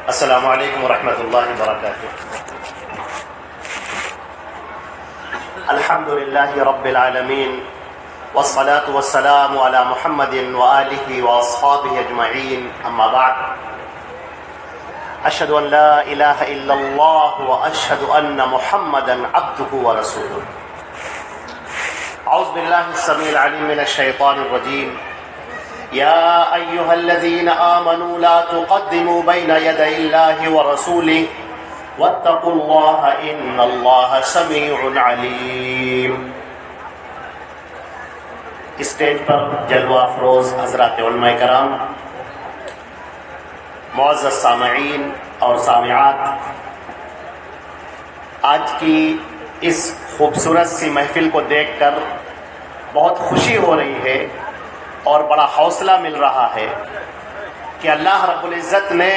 السلام علیکم ورحمۃ اللہ وبرکاتہ۔ الحمد للہ رب العالمین والصلاة والسلام علی محمد وآلہ واصحابہ اجمعین، اما بعد، اشہد ان لا الہ الا اللہ واشہد ان محمدا عبدہ ورسولہ۔ اعوذ باللہ السمیع العلیم من الشیطان الرجیم۔ یا ایہا الذین آمنوا لا تقدموا بین یدی اللہ ورسولہ واتقوا اللہ ان اللہ سمیع علیم۔ اسٹیج پر جلوہ افروز حضرات علماء کرام، معزز سامعین اور سامعات، آج کی اس خوبصورت سی محفل کو دیکھ کر بہت خوشی ہو رہی ہے اور بڑا حوصلہ مل رہا ہے کہ اللہ رب العزت نے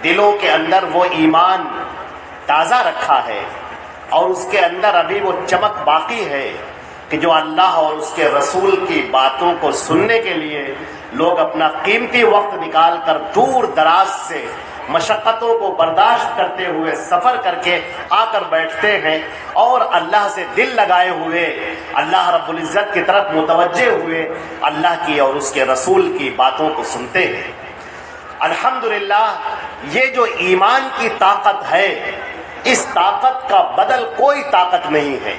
دلوں کے اندر وہ ایمان تازہ رکھا ہے اور اس کے اندر ابھی وہ چمک باقی ہے کہ جو اللہ اور اس کے رسول کی باتوں کو سننے کے لیے لوگ اپنا قیمتی وقت نکال کر دور دراز سے مشقتوں کو برداشت کرتے ہوئے سفر کر کے آ کر بیٹھتے ہیں اور اللہ سے دل لگائے ہوئے اللہ رب العزت کی طرف متوجہ ہوئے اللہ کی اور اس کے رسول کی باتوں کو سنتے ہیں۔ الحمدللہ، یہ جو ایمان کی طاقت ہے، اس طاقت کا بدل کوئی طاقت نہیں ہے،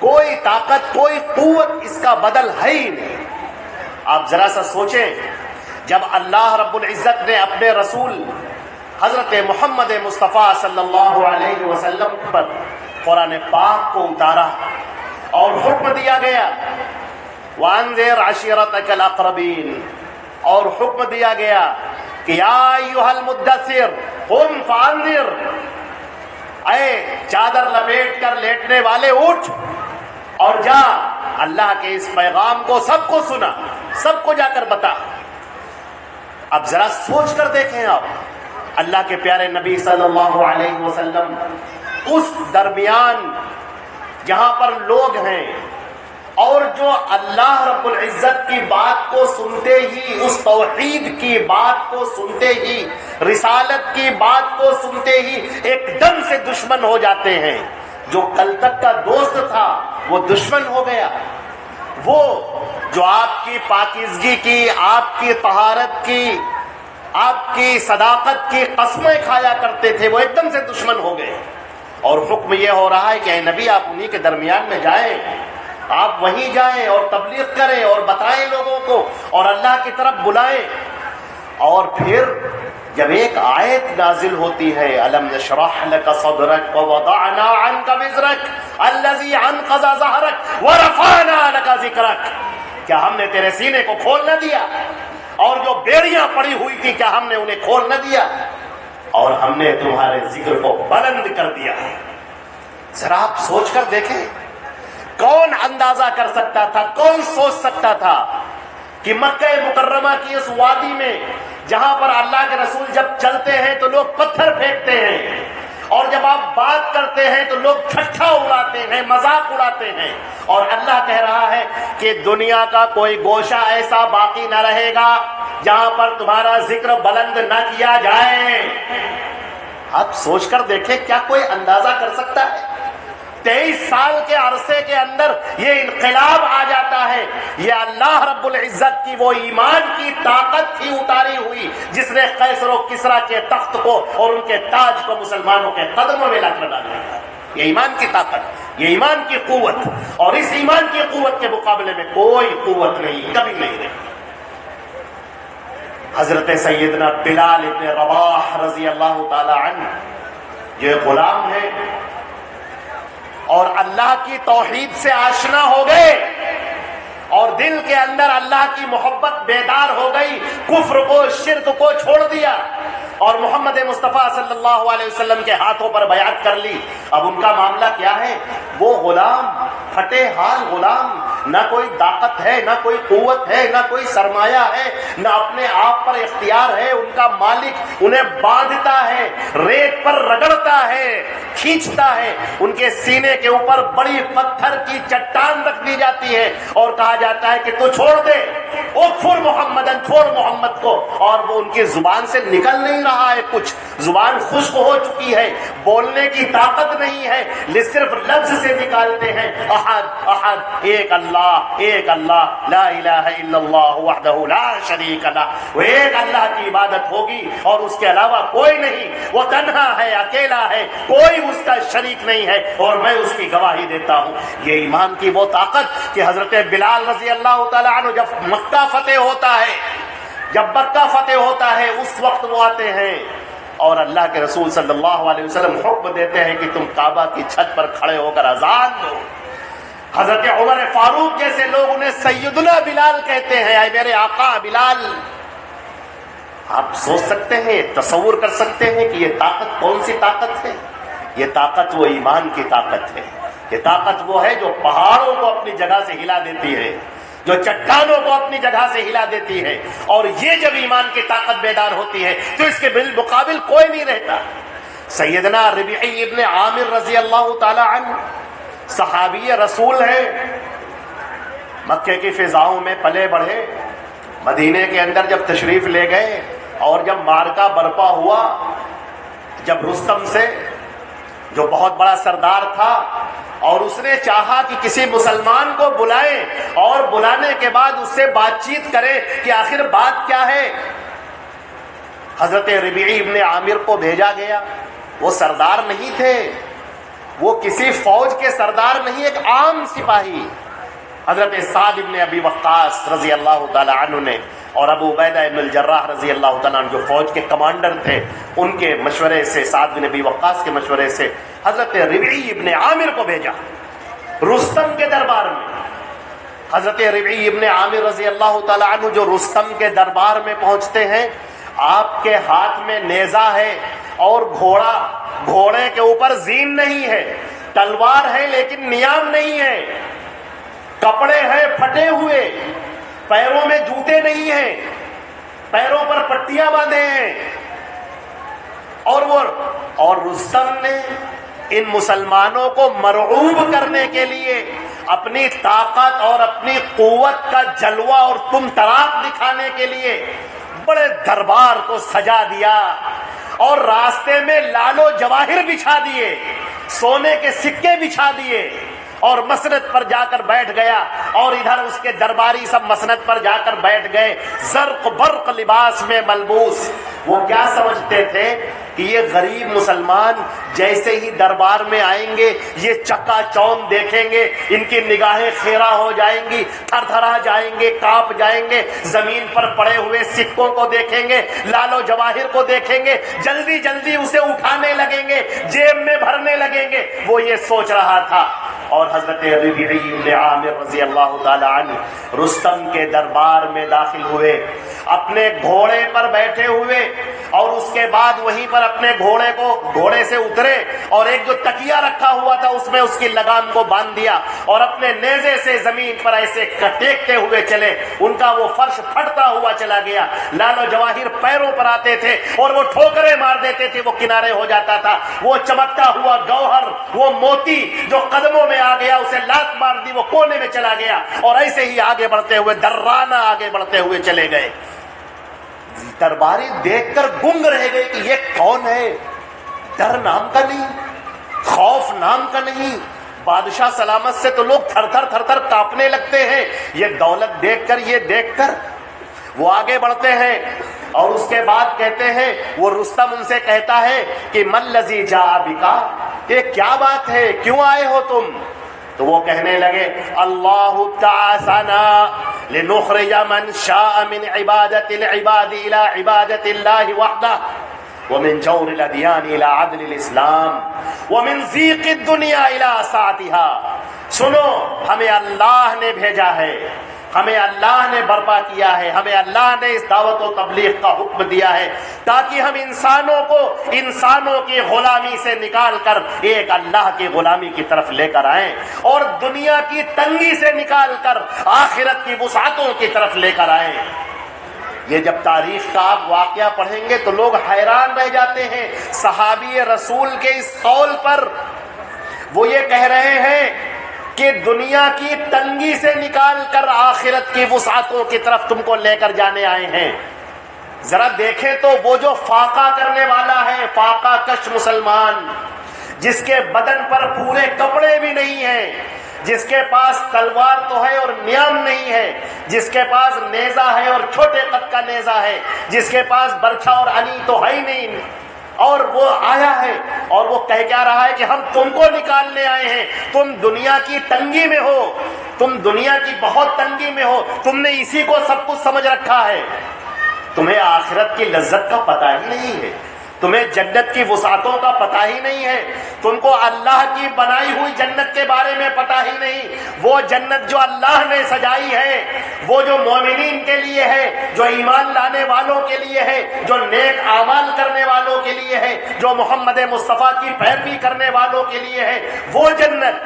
کوئی طاقت، کوئی قوت اس کا بدل ہے ہی نہیں۔ آپ ذرا سا سوچیں، جب اللہ رب العزت نے اپنے رسول حضرت محمد مصطفیٰ صلی اللہ علیہ وسلم پر قرآن پاک کو اتارا اور حکم دیا گیا وَأَنذِرْ عَشِيرَتَكَ الْأَقْرَبِينَ، اور حکم دیا گیا کہ یا ایھا المدثر قم فانذر، اے چادر لپیٹ کر لیٹنے والے اٹھ اور جا اللہ کے اس پیغام کو سب کو سنا، سب کو جا کر بتا۔ اب ذرا سوچ کر دیکھیں، آپ اللہ کے پیارے نبی صلی اللہ علیہ وسلم اس درمیان جہاں پر لوگ ہیں اور جو اللہ رب العزت کی بات کو سنتے ہی، اس توحید کی بات کو سنتے ہی، رسالت کی بات کو سنتے ہی ایک دم سے دشمن ہو جاتے ہیں۔ جو کل تک کا دوست تھا وہ دشمن ہو گیا، وہ جو آپ کی پاکیزگی کی، آپ کی طہارت کی، آپ کی صداقت کی قسمیں کھایا کرتے تھے، وہ ایک دم سے دشمن ہو گئے۔ اور حکم یہ ہو رہا ہے کہ اے نبی، آپ انہی کے درمیان میں جائیں، آپ وہیں جائیں اور تبلیغ کریں اور بتائیں لوگوں کو اور اللہ کی طرف بلائیں۔ اور پھر جب ایک آیت نازل ہوتی ہے، أَلَمْ نَشْرَحْ لَكَ صَدْرَكَ وَوَضَعْنَا عَنْكَ وِزْرَكَ الَّذِي أَنقَضَ ظَهْرَكَ وَرَفَعْنَا لَكَ ذِكْرَكَ، کیا ہم نے تیرے سینے کو کھول نہ دیا؟ اور جو بیڑیاں پڑی ہوئی تھی کیا ہم نے انہیں کھول نہ دیا؟ اور ہم نے تمہارے ذکر کو بلند کر دیا ہے۔ ذرا آپ سوچ کر دیکھیں، کون اندازہ کر سکتا تھا، کون سوچ سکتا تھا کہ مکہ مکرمہ کی اس وادی میں جہاں پر اللہ کے رسول جب چلتے ہیں تو لوگ پتھر پھینکتے ہیں، اور جب آپ بات کرتے ہیں تو لوگ ٹھٹھا اڑاتے ہیں، مذاق اڑاتے ہیں، اور اللہ کہہ رہا ہے کہ دنیا کا کوئی گوشہ ایسا باقی نہ رہے گا جہاں پر تمہارا ذکر بلند نہ کیا جائے۔ آپ سوچ کر دیکھیں، کیا کوئی اندازہ کر سکتا ہے؟ 23 سال کے عرصے کے اندر یہ انقلاب آ جاتا ہے۔ یہ اللہ رب العزت کی وہ ایمان کی طاقت تھی اتاری ہوئی جس نے قیصر و کسریٰ کے تخت کو اور ان کے تاج کو مسلمانوں کے قدموں میں لا کر ڈالا۔ یہ ایمان کی طاقت، یہ ایمان کی قوت، اور اس ایمان کی قوت کے مقابلے میں کوئی قوت نہیں، کبھی نہیں رہی۔ حضرت سیدنا بلال ابن رباح رضی اللہ تعالی عنہ یہ غلام ہے اور اللہ کی توحید سے آشنا ہو گئے اور دل کے اندر اللہ کی محبت بیدار ہو گئی، کفر کو، شرک کو چھوڑ دیا اور محمد مصطفیٰ صلی اللہ علیہ وسلم کے ہاتھوں پر بیعت کر لی۔ اب ان کا معاملہ کیا ہے؟ وہ غلام، پھٹے حال غلام، نہ کوئی طاقت ہے، نہ کوئی قوت ہے، نہ کوئی سرمایہ ہے، نہ اپنے آپ پر اختیار ہے۔ ان کا مالک انہیں باندھتا ہے، ریت پر رگڑتا ہے، کھینچتا ہے، ان کے سینے کے اوپر بڑی پتھر کی چٹان رکھ دی جاتی ہے اور کہا جاتا ہے کہ تو چھوڑ دے، اغفر محمدن، چھوڑ محمد کو، اور وہ ان کی زبان سے نکل نہیں رہا ہے کچھ، زبان خشک ہو چکی ہے، بولنے کی طاقت نہیں ہے، صرف لفظ سے نکالتے ہیں احد احد، ایک اللہ لا الہ الا اللہ وحدہ لا شریک لہ، وہ ایک اللہ کی عبادت ہوگی اور اس کے علاوہ کوئی نہیں، وہ تنہا ہے، اکیلا ہے، کوئی اس کا شریک نہیں ہے، اور میں اس کی گواہی دیتا ہوں۔ یہ ایمان کی وہ طاقت کہ حضرت بلال رضی اللہ تعالی عنہ جب مکہ فتح ہوتا ہے اس وقت وہ آتے ہیں اور اللہ کے رسول صلی اللہ علیہ وسلم حکم دیتے ہیں کہ تم کعبہ کی چھت پر کھڑے ہو کر اذان دو۔ حضرت عمر فاروق جیسے لوگ انہیں سیدنا بلال کہتے ہیں، اے میرے آقا بلال۔ آپ سوچ سکتے ہیں، تصور کر سکتے ہیں کہ یہ طاقت کون سی طاقت ہے؟ یہ طاقت وہ ایمان کی طاقت ہے۔ یہ طاقت وہ ہے جو پہاڑوں کو اپنی جگہ سے ہلا دیتی ہے، جو چٹانوں کو اپنی جگہ سے ہلا دیتی ہے، اور یہ جب ایمان کی طاقت بیدار ہوتی ہے تو اس کے بالمقابل کوئی نہیں رہتا۔ سیدنا ربیعی ابن عامر رضی اللہ تعالی عنہ صحابی رسول ہیں، مکے کی فضاؤں میں پلے بڑھے، مدینے کے اندر جب تشریف لے گئے اور جب معرکہ برپا ہوا، جب رستم سے جو بہت بڑا سردار تھا اور اس نے چاہا کہ کسی مسلمان کو بلائیں اور بلانے کے بعد اس سے بات چیت کرے کہ آخر بات کیا ہے، حضرت ربیعی ابن عامر کو بھیجا گیا۔ وہ سردار نہیں تھے، وہ کسی فوج کے سردار نہیں، ایک عام سپاہی حضرت سعد ابن ابی وقاص رضی اللہ تعالی عنہ نے اور ابو عبیدہ ابن الجراح رضی اللہ تعالیٰ عنہ جو فوج کے کمانڈر تھے، ان کے مشورے سے، سعد بن ابی وقاص کے مشورے سے حضرت ربیعی ابن عامر کو بھیجا رستم کے دربار میں۔ حضرت ربیعی ابن عامر رضی اللہ تعالیٰ عنہ جو رستم کے دربار میں پہنچتے ہیں، آپ کے ہاتھ میں نیزہ ہے اور گھوڑے کے اوپر زین نہیں ہے، تلوار ہے لیکن نیام نہیں ہے، کپڑے ہیں پھٹے ہوئے، پیروں میں جوتے نہیں ہیں، پیروں پر پٹیاں باندھے ہیں، اور رستم نے ان مسلمانوں کو مرعوب کرنے کے لیے اپنی طاقت اور اپنی قوت کا جلوہ اور تم تراق دکھانے کے لیے بڑے دربار کو سجا دیا اور راستے میں لال و جواہر بچھا دیے، سونے کے سکے بچھا دیے، اور مسند پر جا کر بیٹھ گیا، اور ادھر اس کے درباری سب مسند پر جا کر بیٹھ گئے، زرق برق لباس میں ملبوس۔ وہ کیا سمجھتے تھے کہ یہ غریب مسلمان جیسے ہی دربار میں آئیں گے، یہ چکا چوند دیکھیں گے، ان کی نگاہیں خیرہ ہو جائیں گی، تھر تھرا جائیں گے، کانپ جائیں گے، زمین پر پڑے ہوئے سکوں کو دیکھیں گے، لال و جواہر کو دیکھیں گے، جلدی جلدی اسے اٹھانے لگیں گے، جیب میں بھرنے لگیں گے۔ وہ یہ سوچ رہا تھا، اور حضرت ربیعی ابن عامر رضی اللہ تعالی عنہ رستم کے دربار میں داخل ہوئے، اپنے گھوڑے پر بیٹھے ہوئے، اور اس کے بعد وہیں پر اپنے گھوڑے سے اترے، اور ایک جو تکیہ رکھا ہوا تھا اس میں اس کی لگام کو باندھ دیا، اور اپنے نیزے سے زمین پر ایسے ٹیکتے ہوئے چلے، ان کا وہ فرش پھٹتا ہوا چلا گیا، لال و جواہر پیروں پر آتے تھے اور وہ ٹھوکریں مار دیتے تھے، وہ کنارے ہو جاتا تھا، وہ چمکتا ہوا گوہر، وہ موتی جو قدموں میں آ گیا، اسے لات مار دی، وہ کونے میں چلا گیا، اور ایسے ہی آگے بڑھتے ہوئے درانہ آگے بڑھتے ہوئے چلے گئے۔ درباری دیکھ کر گنگ رہ گئے کہ یہ کون ہے، ڈر نام کا نہیں، خوف نام کا نہیں، بادشاہ سلامت سے تو لوگ تھر تھر کانپنے لگتے ہیں، یہ دولت دیکھ کر وہ آگے بڑھتے ہیں، اور اس کے بعد کہتے ہیں، وہ رستم ان سے کہتا ہے کہ من الذی جاء بکا، یہ کیا بات ہے، کیوں آئے ہو تم؟ تو وہ کہنے لگے، اللہ تعاصنا لنخرج من شاء من عبادت العباد الى عبادت اللہ وحدہ ومن جور الادیان الى عدل الاسلام ومن ضیق الدنیا الى سعتها۔ سنو، ہمیں اللہ نے بھیجا ہے، ہمیں اللہ نے برپا کیا ہے، ہمیں اللہ نے اس دعوت و تبلیغ کا حکم دیا ہے تاکہ ہم انسانوں کی غلامی سے نکال کر ایک اللہ کی غلامی کی طرف لے کر آئیں، اور دنیا کی تنگی سے نکال کر آخرت کی وسعتوں کی طرف لے کر آئیں۔ یہ جب تاریخ کا آپ واقعہ پڑھیں گے تو لوگ حیران رہ جاتے ہیں صحابی رسول کے اس قول پر۔ وہ یہ کہہ رہے ہیں کہ دنیا کی تنگی سے نکال کر آخرت کی وسعتوں کی طرف تم کو لے کر جانے آئے ہیں۔ ذرا دیکھیں تو وہ جو فاقہ کرنے والا ہے، فاقہ کش مسلمان، جس کے بدن پر پورے کپڑے بھی نہیں ہیں، جس کے پاس تلوار تو ہے اور نیام نہیں ہے، جس کے پاس نیزہ ہے اور چھوٹے قد کا نیزہ ہے، جس کے پاس برچھا اور انی تو ہے ہی نہیں، اور وہ آیا ہے اور وہ کہہ کیا رہا ہے کہ ہم تم کو نکالنے آئے ہیں، تم دنیا کی تنگی میں ہو، تم دنیا کی بہت تنگی میں ہو، تم نے اسی کو سب کچھ سمجھ رکھا ہے، تمہیں آخرت کی لذت کا پتہ ہی نہیں ہے، تمہیں جنت کی وسعتوں کا پتہ ہی نہیں ہے، تم کو اللہ کی بنائی ہوئی جنت کے بارے میں پتہ ہی نہیں، وہ جنت جو اللہ نے سجائی ہے، وہ جو مومنین کے لیے ہے، جو ایمان لانے والوں کے لیے ہے، جو نیک اعمال کرنے والوں کے لیے ہے، جو محمد مصطفیٰ کی پیروی کرنے والوں کے لیے ہے، وہ جنت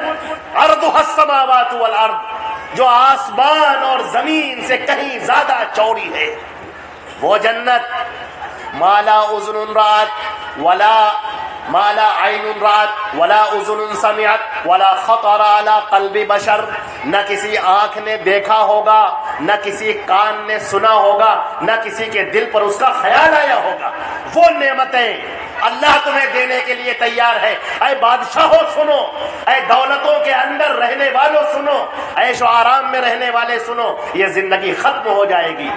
عرضها السماوات والارض، جو آسمان اور زمین سے کہیں زیادہ چوڑی ہے، وہ جنت ما لا اذن رات ما لا عین رات ولا اذن سمعت ولا خطر على قلب بشر، نہ کسی آنکھ نے دیکھا ہوگا، نہ کسی کان نے سنا ہوگا، نہ کسی کے دل پر اس کا خیال آیا ہوگا، وہ نعمتیں اللہ تمہیں دینے کے لیے تیار ہے۔ اے بادشاہوں سنو، اے دولتوں کے اندر رہنے والوں سنو، عیش و آرام میں رہنے والے سنو، یہ زندگی ختم ہو جائے گی،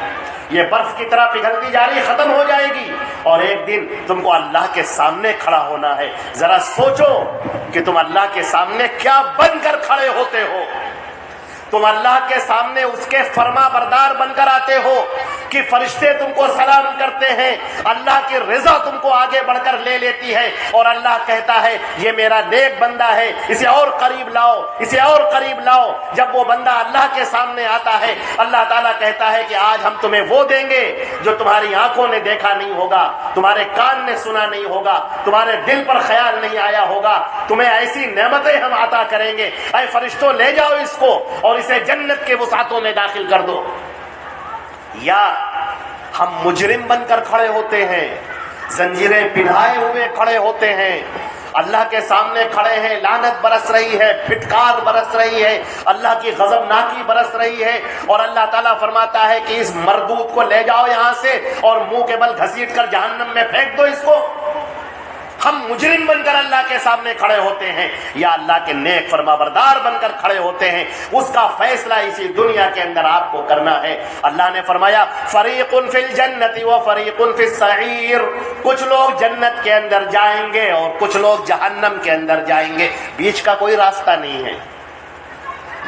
یہ برف کی طرح پگھلتی جا رہی ختم ہو جائے گی، اور ایک دن تم کو اللہ کے سامنے کھڑا ہونا ہے۔ ذرا سوچو کہ تم اللہ کے سامنے کیا بن کر کھڑے ہوتے ہو، تم اللہ کے سامنے اس کے فرما بردار بن کر آتے ہو کہ فرشتے تم کو سلام کرتے ہیں، اللہ کی رضا تم کو آگے بڑھ کر لے لیتی ہے، اور اللہ کہتا ہے یہ میرا نیک بندہ ہے، اسے اور قریب لاؤ، اسے اور قریب لاؤ۔ جب وہ بندہ اللہ کے سامنے آتا ہے، اللہ تعالیٰ کہتا ہے کہ آج ہم تمہیں وہ دیں گے جو تمہاری آنکھوں نے دیکھا نہیں ہوگا، تمہارے کان نے سنا نہیں ہوگا، تمہارے دل پر خیال نہیں آیا ہوگا، تمہیں ایسی نعمتیں ہم عطا کریں گے، اے فرشتوں لے جاؤ اس کو اور اسے جنت کے وسعتوں میں داخل کر دو۔ یا ہم مجرم بن کر کھڑے ہوتے ہیں، زنجیریں پہنائے ہوئے کھڑے ہوتے ہیں، اللہ کے سامنے کھڑے ہیں، لعنت برس رہی ہے، پھٹکار برس رہی ہے، اللہ کی غضبناکی برس رہی ہے، اور اللہ تعالیٰ فرماتا ہے کہ اس مردود کو لے جاؤ یہاں سے اور منہ کے بل گھسیٹ کر جہنم میں پھینک دو اس کو۔ ہم مجرم بن کر اللہ کے سامنے کھڑے ہوتے ہیں، یا اللہ کے نیک فرما بردار بن کر کھڑے ہوتے ہیں، اس کا فیصلہ اسی دنیا کے اندر آپ کو کرنا ہے۔ اللہ نے فرمایا فریق فی الجنت و فریق فی السعیر، کچھ لوگ جنت کے اندر جائیں گے اور کچھ لوگ جہنم کے اندر جائیں گے، بیچ کا کوئی راستہ نہیں ہے،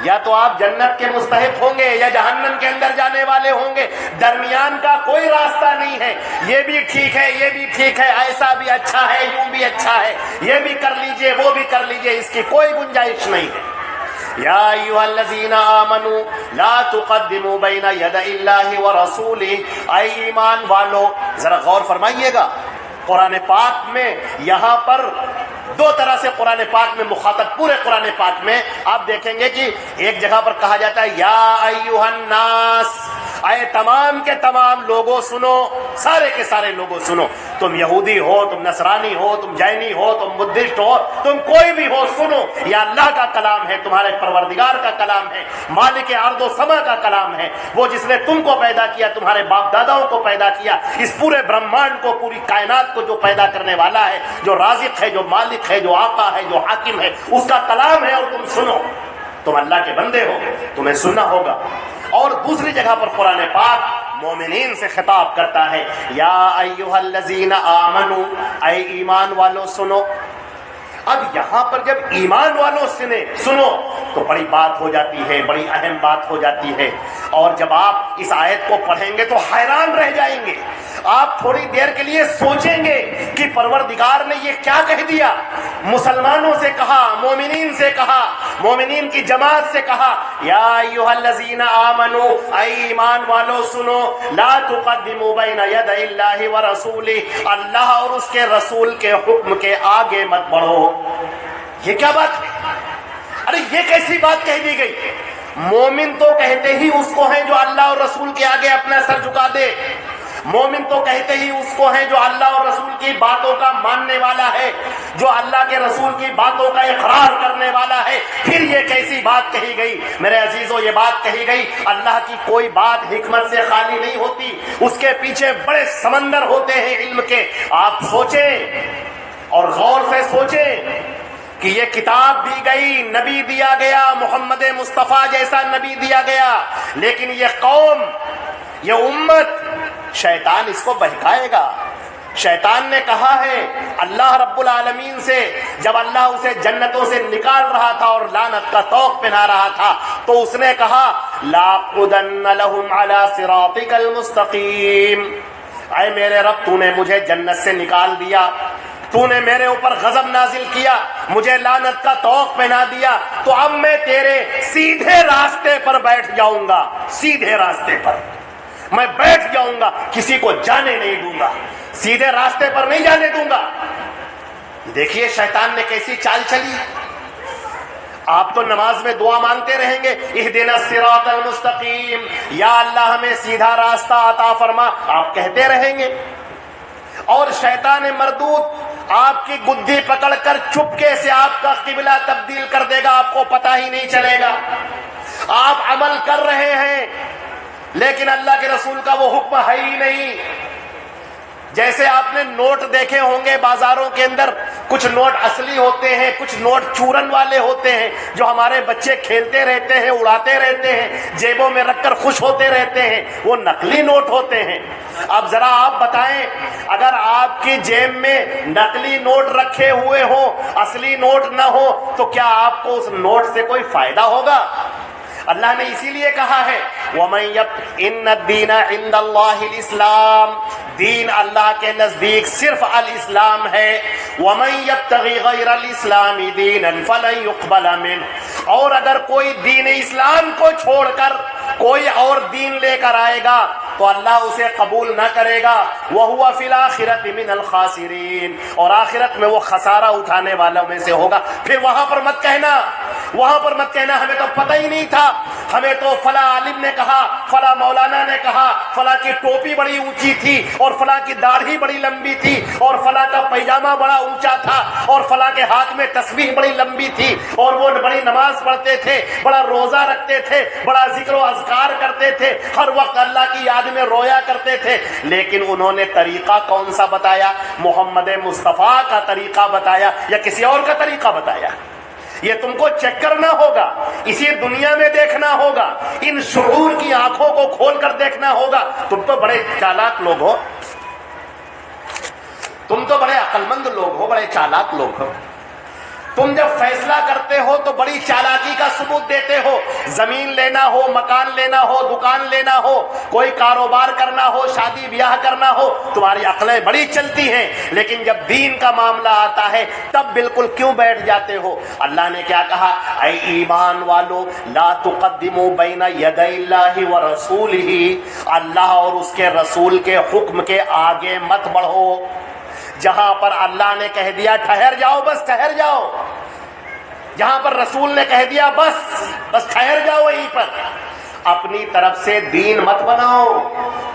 یا تو آپ جنت کے مستحق ہوں گے یا جہنم کے اندر جانے والے ہوں گے، درمیان کا کوئی راستہ نہیں ہے، یہ بھی ٹھیک ہے یہ بھی ٹھیک ہے، ایسا بھی اچھا ہے یوں بھی اچھا ہے، یہ بھی کر لیجئے وہ بھی کر لیجئے، اس کی کوئی گنجائش نہیں ہے۔ یا ایھا الذین آمنوا لا تقدموا بین یدی اللہ ورسولہ، اے ایمان والو ذرا غور فرمائیے گا، قرآن پاک میں یہاں پر دو طرح سے قرآن پاک میں مخاطب، پورے قرآن پاک میں آپ دیکھیں گے کہ ایک جگہ پر کہا جاتا ہے یا ایھا الناس، اے تمام کے تمام لوگوں سنو، سارے کے سارے لوگوں سنو، تم یہودی ہو، تم نصرانی ہو، تم جینی ہو، تم بدھسٹ ہو، تم کوئی بھی ہو، سنو، یہ اللہ کا کلام ہے، تمہارے پروردگار کا کلام ہے، مالک ارض و سما کا کلام ہے، وہ جس نے تم کو پیدا کیا، تمہارے باپ داداؤں کو پیدا کیا، اس پورے برہمانڈ کو، پوری کائنات کو جو پیدا کرنے والا ہے، جو رازق ہے، جو مالک ہے، جو آقا ہے، جو حاکم ہے، اس کا کلام ہے، اور تم سنو، تم اللہ کے بندے ہو، تمہیں سننا ہوگا۔ اور دوسری جگہ پر قرآن پاک مومنین سے خطاب کرتا ہے یا ایھا الذین آمنوا، اے ایمان والو سنو۔ اب یہاں پر جب ایمان والوں سنو تو بڑی بات ہو جاتی ہے، بڑی اہم بات ہو جاتی ہے، اور جب آپ اس آیت کو پڑھیں گے تو حیران رہ جائیں گے، آپ تھوڑی دیر کے لیے سوچیں گے کہ پروردگار نے یہ کیا کہہ دیا، مسلمانوں سے کہا، مومنین سے کہا، مومنین کی جماعت سے کہا یا ایھا الذین آمنوا، اے ایمان والو سنو، لا تقدموا بین یدی اللہ ورسولہ، اللہ اور اس کے رسول کے حکم کے آگے مت بڑھو۔ یہ کیا بات ہے؟ ارے یہ کیسی بات کہہ دی گئی؟ مومن تو کہتے ہی اس کو ہیں جو اللہ اور رسول کے آگے اپنا سر جھکا دے، مومن تو کہتے ہی اس کو ہیں جو اللہ اور رسول کی باتوں کا ماننے والا ہے، جو اللہ کے رسول کی باتوں کا اقرار کرنے والا ہے۔ پھر یہ کیسی بات کہی گئی میرے عزیزوں، یہ بات کہی گئی اللہ کی کوئی بات حکمت سے خالی نہیں ہوتی، اس کے پیچھے بڑے سمندر ہوتے ہیں علم کے۔ آپ سوچیں اور غور سے سوچیں کہ یہ کتاب دی گئی، نبی دیا گیا، محمد مصطفیٰ جیسا نبی دیا گیا، لیکن یہ قوم، یہ امت، شیطان اس کو بہکائے گا۔ شیطان نے کہا ہے اللہ رب العالمین سے، جب اللہ اسے جنتوں سے نکال رہا تھا اور لعنت کا طوق پہنا رہا تھا، تو اس نے کہا لَأَقْعُدَنَّ لَهُمْ عَلَى صِرَاطِكَ الْمُسْتَقِيمِ، اے میرے رب تو نے مجھے جنت سے نکال دیا، تو نے میرے اوپر غضب نازل کیا، مجھے لعنت کا طوق پہنا دیا، تو اب میں تیرے سیدھے راستے پر بیٹھ جاؤں گا، سیدھے راستے پر میں بیٹھ جاؤں گا، کسی کو جانے نہیں دوں گا، سیدھے راستے پر نہیں جانے دوں گا۔ دیکھیے شیطان نے کیسی چال چلی۔ آپ تو نماز میں دعا مانگتے رہیں گے اہدنا الصراط المستقیم، یا اللہ ہمیں سیدھا راستہ عطا فرما، آپ کہتے رہیں گے، اور شیطان مردود آپ کی گدھی پکڑ کر چپکے سے آپ کا قبلہ تبدیل کر دے گا، آپ کو پتہ ہی نہیں چلے گا۔ آپ عمل کر رہے ہیں لیکن اللہ کے رسول کا وہ حکم ہے ہی نہیں۔ جیسے آپ نے نوٹ دیکھے ہوں گے بازاروں کے اندر، کچھ نوٹ اصلی ہوتے ہیں، کچھ نوٹ چورن والے ہوتے ہیں، جو ہمارے بچے کھیلتے رہتے ہیں، اڑاتے رہتے ہیں، جیبوں میں رکھ کر خوش ہوتے رہتے ہیں، وہ نقلی نوٹ ہوتے ہیں۔ اب ذرا آپ بتائیں، اگر آپ کی جیب میں نقلی نوٹ رکھے ہوئے ہوں، اصلی نوٹ نہ ہو، تو کیا آپ کو اس نوٹ سے کوئی فائدہ ہوگا؟ اللہ نے اسی لیے کہا ہے إِنَّ الدِّينَ عِندَ اللَّهِ الْإِسْلَامِ، دین اللہ کے نزدیک صرف الاسلام ہے۔ وَمَن يَبْتَغِ غَيْرَ الْإِسْلَامِ دِينًا فَلَن يُقْبَلَ مِنْهُ، اور اگر کوئی دین اسلام کو چھوڑ کر کوئی اور دین لے کر آئے گا تو اللہ اسے قبول نہ کرے گا۔ وَهُوَ فِي الْآخِرَةِ مِنَ الْخَاسِرِينَ، اور آخرت میں وہ خسارہ اٹھانے والوں میں سے ہوگا۔ پھر وہاں پر مت کہنا ہمیں تو پتہ ہی نہیں تھا، ہمیں تو فلاں عالم نے کہا، فلاں مولانا نے کہا، فلاں کی ٹوپی بڑی اونچی تھی، اور فلاں کی داڑھی بڑی لمبی تھی، اور فلاں کا پیجامہ بڑا اونچا تھا، اور فلاں کے ہاتھ میں تسبیح بڑی لمبی تھی، اور وہ بڑی نماز پڑھتے تھے، بڑا روزہ رکھتے تھے، بڑا ذکر و اذکار کرتے تھے، ہر وقت اللہ کی یاد میں رویا کرتے تھے۔ لیکن انہوں نے طریقہ کون سا بتایا؟ محمد مصطفیٰ کا طریقہ بتایا یا کسی اور کا طریقہ بتایا؟ یہ تم کو چیک کرنا ہوگا، اسی دنیا میں دیکھنا ہوگا، ان شعور کی آنکھوں کو کھول کر دیکھنا ہوگا۔ تم تو بڑے چالاک لوگ ہو، تم تو بڑے عقل مند لوگ ہو، بڑے چالاک لوگ ہو۔ تم جب فیصلہ کرتے ہو تو بڑی چالاکی کا ثبوت دیتے ہو، زمین لینا ہو، مکان لینا ہو، دکان لینا ہو، کوئی کاروبار کرنا ہو، شادی بیاہ کرنا ہو، تمہاری عقلیں بڑی چلتی ہیں، لیکن جب دین کا معاملہ آتا ہے تب بالکل کیوں بیٹھ جاتے ہو؟ اللہ نے کیا کہا؟ اے ایمان والو لا تقدموا بین یدی اللہ ورسولہ، اللہ اور اس کے رسول کے حکم کے آگے مت بڑھو۔ جہاں پر اللہ نے کہہ دیا ٹھہر جاؤ، بس ٹھہر جاؤ، جہاں پر رسول نے کہہ دیا بس ٹھہر جاؤ وہیں پر۔ اپنی طرف سے دین مت بناؤ،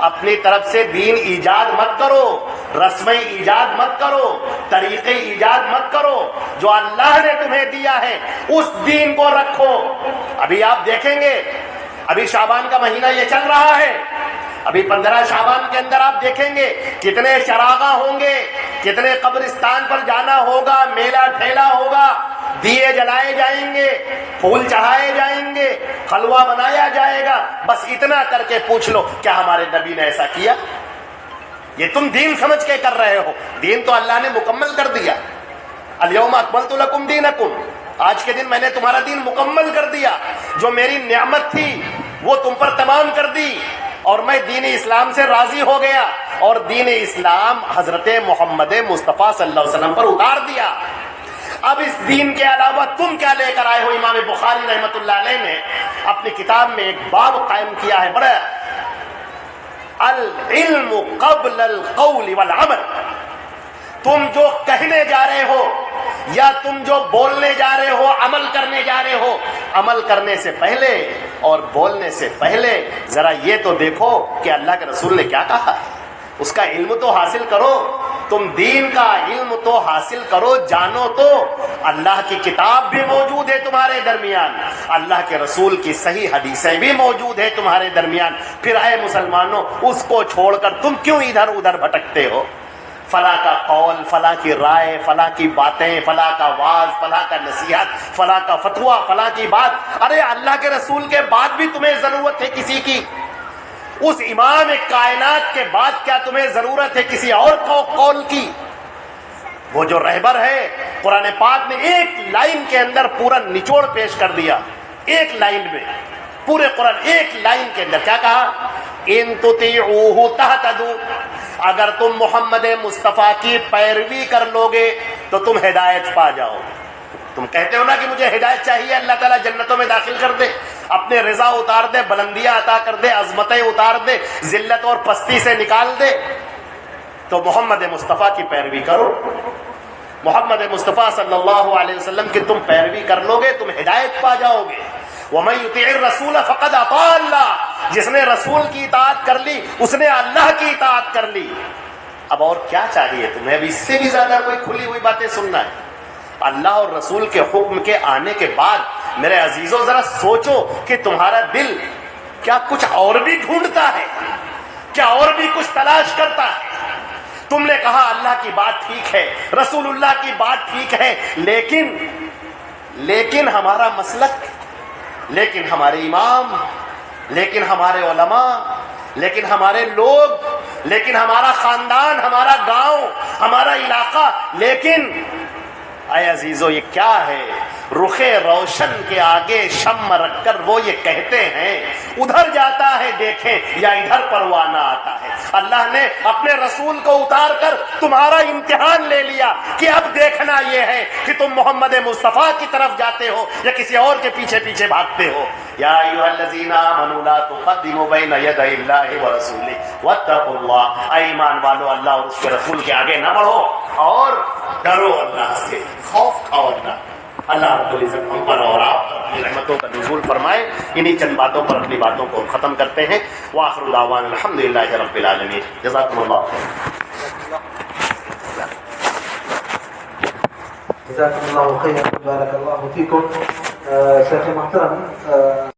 اپنی طرف سے دین ایجاد مت کرو، رسمیں ایجاد مت کرو، طریقے ایجاد مت کرو۔ جو اللہ نے تمہیں دیا ہے اس دین کو رکھو۔ ابھی آپ دیکھیں گے، ابھی شعبان کا مہینہ یہ چل رہا ہے، ابھی 15 شعبان کے اندر آپ دیکھیں گے کتنے چراغاں ہوں گے، کتنے قبرستان پر جانا ہوگا، میلہ ٹھیلا ہوگا، دیے جلائے جائیں گے، پھول چڑھائے جائیں گے، حلوہ بنایا جائے گا۔ بس اتنا کر کے پوچھ لو کیا ہمارے نبی نے ایسا کیا؟ یہ تم دین سمجھ کے کر رہے ہو، دین تو اللہ نے مکمل کر دیا۔ الیوم اکملت لکم دینکم، آج کے دن میں نے تمہارا دین مکمل کر دیا، جو میری نعمت تھی وہ تم پر تمام کر دی، اور میں دین اسلام سے راضی ہو گیا، اور دین اسلام حضرت محمد مصطفیٰ صلی اللہ علیہ وسلم پر اتار دیا۔ اب اس دین کے علاوہ تم کیا لے کر آئے ہو؟ امام بخاری رحمۃ اللہ علیہ نے اپنی کتاب میں ایک باب قائم کیا ہے بڑا، العلم قبل القول والعمل۔ تم جو کہنے جا رہے ہو یا تم جو بولنے جا رہے ہو، عمل کرنے جا رہے ہو، عمل کرنے سے پہلے اور بولنے سے پہلے ذرا یہ تو دیکھو کہ اللہ کے رسول نے کیا کہا ہے۔ اس کا علم تو حاصل کرو، تم دین کا علم تو حاصل کرو، جانو تو اللہ کی کتاب بھی موجود ہے تمہارے درمیان، اللہ کے رسول کی صحیح حدیثیں بھی موجود ہے تمہارے درمیان، پھر اے مسلمانوں اس کو چھوڑ کر تم کیوں ادھر ادھر بھٹکتے ہو؟ فلاں کا قول، فلاں کی رائے، فلاں کی باتیں، فلاں کا واعظ، فلاں کا نصیحت، فلاں کا فتویٰ، فلاں کی بات، ارے اللہ کے رسول کے بعد بھی تمہیں ضرورت ہے کسی کی؟ اس امام کائنات کے بعد کیا تمہیں ضرورت ہے کسی اور قول کی؟ وہ جو رہبر ہے، قرآن پاک نے ایک لائن کے اندر پورا نچوڑ پیش کر دیا، ایک لائن میں، پورے قرآن ایک لائن کے اندر کیا کہا؟ ان تطیعوہ تہتدوا، اگر تم محمد مصطفیٰ کی پیروی کر لو گے تو تم ہدایت پا جاؤ گے۔ تم کہتے ہو نا کہ مجھے ہدایت چاہیے، اللہ تعالیٰ جنتوں میں داخل کر دے، اپنے رضا اتار دے، بلندیاں عطا کر دے، عظمتیں اتار دے، ذلت اور پستی سے نکال دے، تو محمد مصطفیٰ کی پیروی کرو۔ محمد مصطفیٰ صلی اللہ علیہ وسلم کی تم پیروی کر لو گے تم ہدایت پا جاؤ گے۔ وَمَن يُطِعِ الرَّسُولَ فَقَدْ أَطَاعَ اللَّهَ، جس نے رسول کی اطاعت کر لی اس نے اللہ کی اطاعت کر لی۔ اب اور کیا چاہیے تمہیں؟ اب اس سے بھی زیادہ کوئی کھلی ہوئی باتیں سننا ہے؟ اللہ اور رسول کے حکم کے آنے کے بعد میرے عزیزوں ذرا سوچو کہ تمہارا دل کیا کچھ اور بھی ڈھونڈتا ہے؟ کیا اور بھی کچھ تلاش کرتا ہے؟ تم نے کہا اللہ کی بات ٹھیک ہے، رسول اللہ کی بات ٹھیک ہے، لیکن ہمارا مسلک، لیکن ہمارے امام، لیکن ہمارے علماء، لیکن ہمارے لوگ، لیکن ہمارا خاندان، ہمارا گاؤں، ہمارا علاقہ، لیکن اے عزیزو یہ کیا ہے؟ رخ روشن کے آگے شمع رکھ کر وہ یہ کہتے ہیں ادھر جاتا ہے دیکھیں یا ادھر پروانہ آتا ہے۔ اللہ نے اپنے رسول کو اتار کر تمہارا امتحان لے لیا کہ اب دیکھنا یہ ہے کہ تم محمد مصطفیٰ کی طرف جاتے ہو یا کسی اور کے پیچھے پیچھے بھاگتے ہو۔ یا ایھا الذین آمنوا لا تقدموا بین یدی اللہ ورسولہ واتقوا اللہ، اے ایمان والو اللہ اور اس کے رسول کے آگے نہ بڑھو اور ڈرو اللہ سے، خوف کھاؤ اللہ۔ اللہ رب العزت ہم پر اور آپ پر اپنی رحمتوں کا نزول فرمائے۔ انہی چند باتوں پر اپنی باتوں کو ختم کرتے ہیں۔ وآخر دعوانا الحمدللہ رب العالمین۔ جزاکم اللہ خیر۔ جزاکم اللہ خیر، بارک اللہ فیکم۔ شیخ محترم